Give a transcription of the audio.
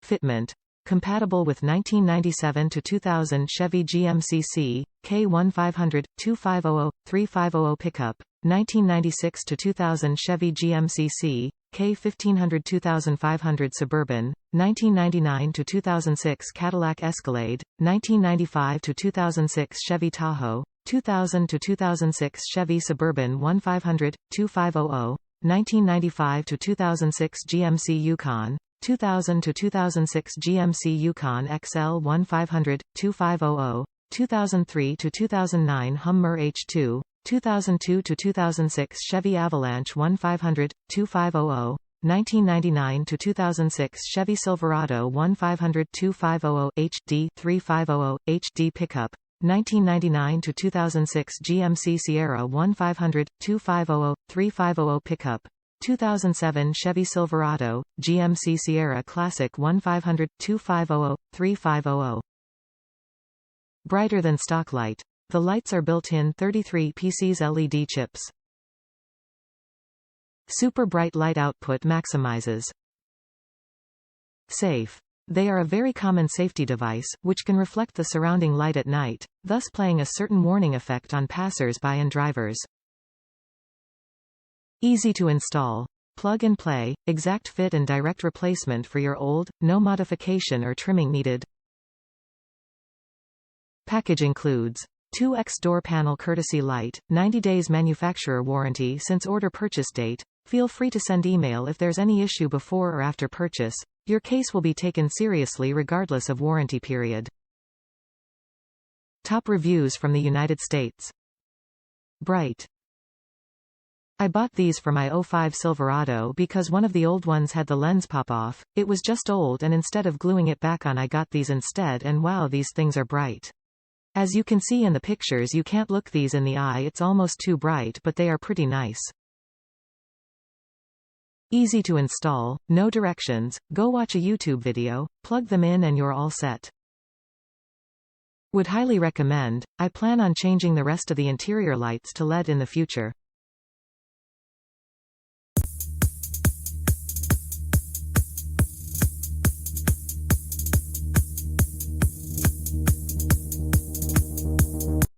Fitment. Compatible with 1997 to 2000 Chevy GMCC, K1500, 2500, 3500 pickup, 1996 to 2000 Chevy GMCC, K1500 2500 Suburban, 1999 to 2006 Cadillac Escalade, 1995 to 2006 Chevy Tahoe, 2000 to 2006 Chevy Suburban 1500, 2500, 1995 to 2006 GMC Yukon, 2000 to 2006 GMC Yukon XL 1500, 2500, 2003 to 2009 Hum-mer H2, 2002 to 2006 Chevy Avalanche 1500, 2500, 1999 to 2006 Chevy Silverado 1500, 2500 HD 3500, HD pickup, 1999 to 2006 GMC Sierra 1500, 2500, 3500 pickup, 2007 Chevy Silverado, GMC Sierra Classic 1500, 2500, 3500. Brighter than stock light. The lights are built-in 33 pieces LED chips. Super bright light output maximizes. Safe. They are a very common safety device, which can reflect the surrounding light at night, thus playing a certain warning effect on passers-by and drivers. Easy to install. Plug and play, exact fit and direct replacement for your old, no modification or trimming needed. Package includes 2x door panel courtesy light, 90 days manufacturer warranty since order purchase date. Feel free to send email if there's any issue before or after purchase. Your case will be taken seriously regardless of warranty period. Top reviews from the United States. Bright. I bought these for my '05 Silverado because one of the old ones had the lens pop off. It was just old, and instead of gluing it back on I got these instead, and wow, these things are bright. As you can see in the pictures, you can't look these in the eye, it's almost too bright, but they are pretty nice. Easy to install, no directions, go watch a YouTube video, plug them in and you're all set. Would highly recommend. I plan on changing the rest of the interior lights to LED in the future.